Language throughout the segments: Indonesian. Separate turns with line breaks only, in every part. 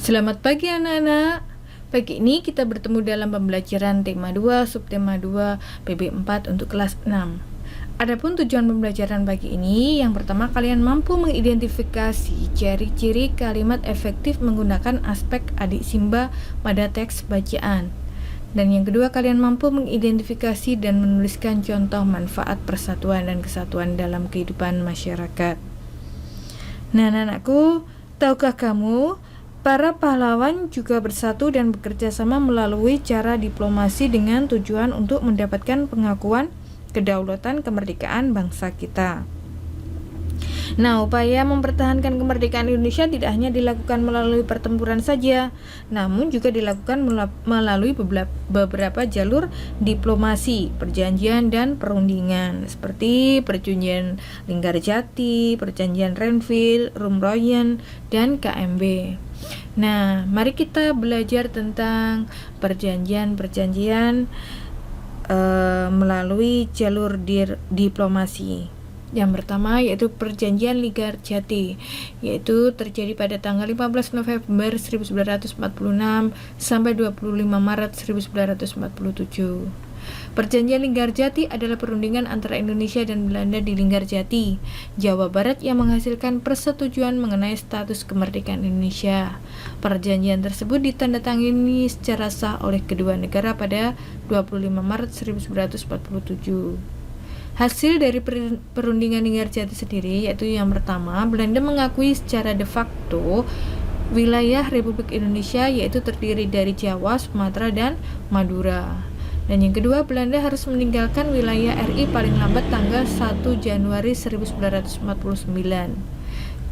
Selamat pagi anak-anak. Pagi ini kita bertemu dalam pembelajaran tema 2, subtema 2, PB 4 untuk kelas 6. Adapun tujuan pembelajaran pagi ini, yang pertama kalian mampu mengidentifikasi ciri-ciri kalimat efektif menggunakan aspek adik Simba pada teks bacaan. Dan yang kedua, kalian mampu mengidentifikasi dan menuliskan contoh manfaat persatuan dan kesatuan dalam kehidupan masyarakat. Nah, anak-anakku, tahukah kamu para pahlawan juga bersatu dan bekerja sama melalui cara diplomasi dengan tujuan untuk mendapatkan pengakuan kedaulatan kemerdekaan bangsa kita. Nah, upaya mempertahankan kemerdekaan Indonesia tidak hanya dilakukan melalui pertempuran saja, namun juga dilakukan melalui beberapa jalur diplomasi, perjanjian, dan perundingan, seperti perjanjian Linggarjati, perjanjian Renville, Rumroyen, dan KMB. Nah, mari kita belajar tentang perjanjian-perjanjian melalui jalur diplomasi. Yang pertama yaitu perjanjian Linggarjati, yaitu terjadi pada tanggal 15 November 1946 sampai 25 Maret 1947. Perjanjian Linggarjati adalah perundingan antara Indonesia dan Belanda di Linggarjati, Jawa Barat, yang menghasilkan persetujuan mengenai status kemerdekaan Indonesia. Perjanjian tersebut ditandatangani secara sah oleh kedua negara pada 25 Maret 1947. Hasil dari perundingan Linggarjati sendiri yaitu yang pertama, Belanda mengakui secara de facto wilayah Republik Indonesia, yaitu terdiri dari Jawa, Sumatera, dan Madura. Dan yang kedua, Belanda harus meninggalkan wilayah RI paling lambat tanggal 1 Januari 1949.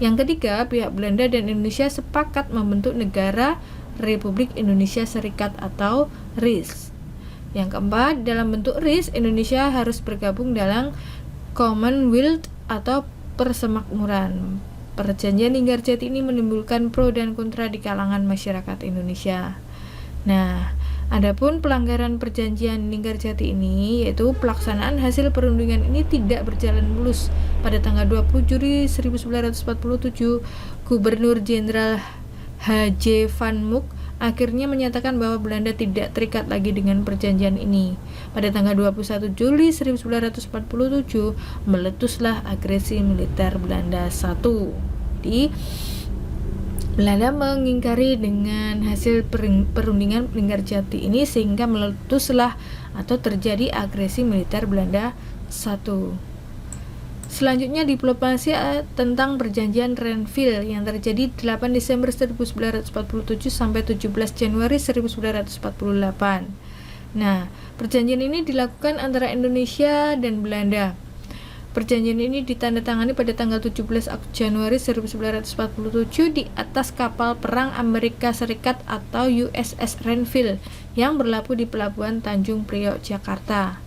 Yang ketiga, pihak Belanda dan Indonesia sepakat membentuk negara Republik Indonesia Serikat atau RIS. Yang keempat, dalam bentuk RIS, Indonesia harus bergabung dalam Commonwealth atau persemakmuran. Perjanjian Linggarjati ini menimbulkan pro dan kontra di kalangan masyarakat Indonesia. Nah, adapun pelanggaran perjanjian Linggarjati ini, yaitu pelaksanaan hasil perundingan ini tidak berjalan mulus. Pada tanggal 20 Juli 1947, Gubernur Jenderal H.J. Van Mook akhirnya menyatakan bahwa Belanda tidak terikat lagi dengan perjanjian ini. Pada tanggal 21 Juli 1947, meletuslah agresi militer Belanda 1. Jadi, Belanda mengingkari dengan hasil perundingan Linggarjati ini, sehingga meletuslah atau terjadi agresi militer Belanda 1. Selanjutnya, diplomasi tentang perjanjian Renville yang terjadi 8 Desember 1947 sampai 17 Januari 1948. Nah, perjanjian ini dilakukan antara Indonesia dan Belanda. Perjanjian ini ditandatangani pada tanggal 17 Januari 1947 di atas kapal perang Amerika Serikat atau USS Renville yang berlabuh di Pelabuhan Tanjung Priok, Jakarta.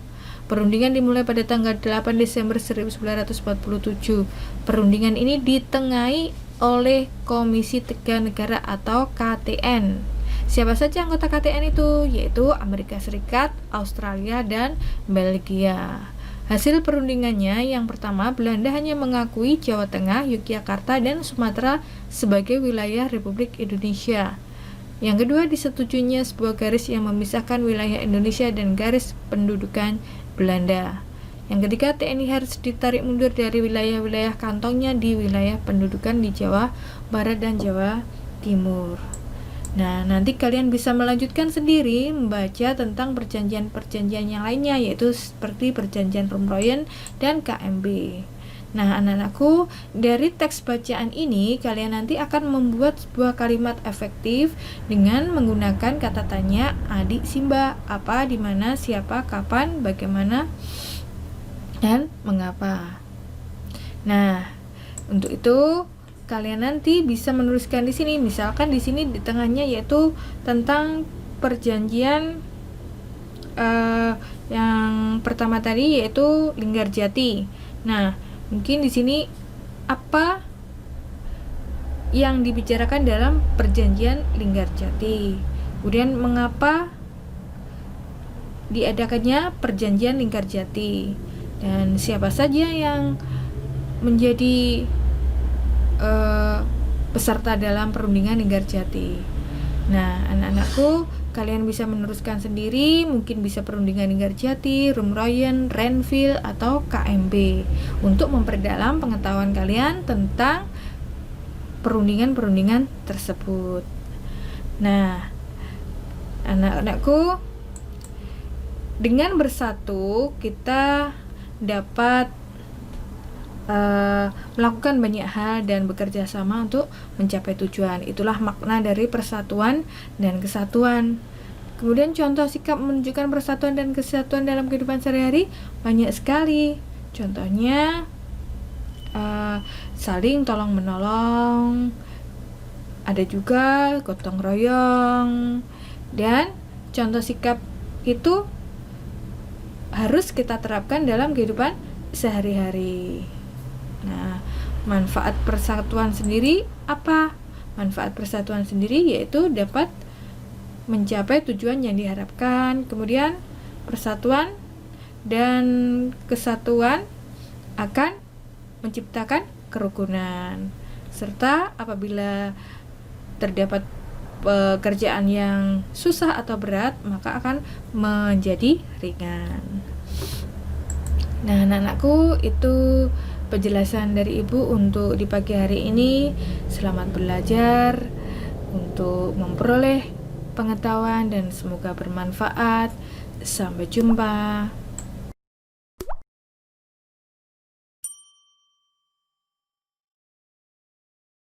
Perundingan dimulai pada tanggal 8 Desember 1947. Perundingan ini ditengahi oleh Komisi Tiga Negara atau KTN. Siapa saja anggota KTN itu? Yaitu Amerika Serikat, Australia, dan Belgia. Hasil perundingannya, yang pertama, Belanda hanya mengakui Jawa Tengah, Yogyakarta, dan Sumatera sebagai wilayah Republik Indonesia. Yang kedua, disetujuinya sebuah garis yang memisahkan wilayah Indonesia dan garis pendudukan Belanda. Yang ketiga, TNI harus ditarik mundur dari wilayah-wilayah kantongnya di wilayah pendudukan di Jawa Barat dan Jawa Timur. Nah, nanti kalian bisa melanjutkan sendiri membaca tentang perjanjian-perjanjian yang lainnya, yaitu seperti perjanjian Rumroyen dan KMB. Nah, anak-anakku, dari teks bacaan ini kalian nanti akan membuat sebuah kalimat efektif dengan menggunakan kata tanya adik Simba, apa, di mana, siapa, kapan, bagaimana, dan mengapa. Nah, untuk itu kalian nanti bisa menuliskan di sini. Misalkan di sini di tengahnya yaitu tentang perjanjian yang pertama tadi yaitu Linggarjati. Nah, mungkin di sini apa yang dibicarakan dalam perjanjian Linggarjati. Kemudian mengapa diadakannya perjanjian Linggarjati dan siapa saja yang menjadi peserta dalam perundingan Linggarjati. Nah, anak-anakku, kalian bisa meneruskan sendiri, mungkin bisa perundingan Linggarjati, Rumroyen, Renville, atau KMB untuk memperdalam pengetahuan kalian tentang perundingan-perundingan tersebut. Nah, anak-anakku, dengan bersatu kita dapat melakukan banyak hal dan bekerja sama untuk mencapai tujuan. Itulah makna dari persatuan dan kesatuan. Kemudian contoh sikap menunjukkan persatuan dan kesatuan dalam kehidupan sehari-hari banyak sekali. Contohnya saling tolong menolong, ada juga gotong royong, dan contoh sikap itu harus kita terapkan dalam kehidupan sehari-hari. Nah, manfaat persatuan sendiri apa? Manfaat persatuan sendiri yaitu dapat mencapai tujuan yang diharapkan. Kemudian persatuan dan kesatuan akan menciptakan kerukunan. Serta apabila terdapat pekerjaan yang susah atau berat, maka akan menjadi ringan. Nah, anak-anakku, itu penjelasan dari Ibu untuk di pagi hari ini. Selamat belajar untuk memperoleh pengetahuan dan semoga bermanfaat. Sampai jumpa.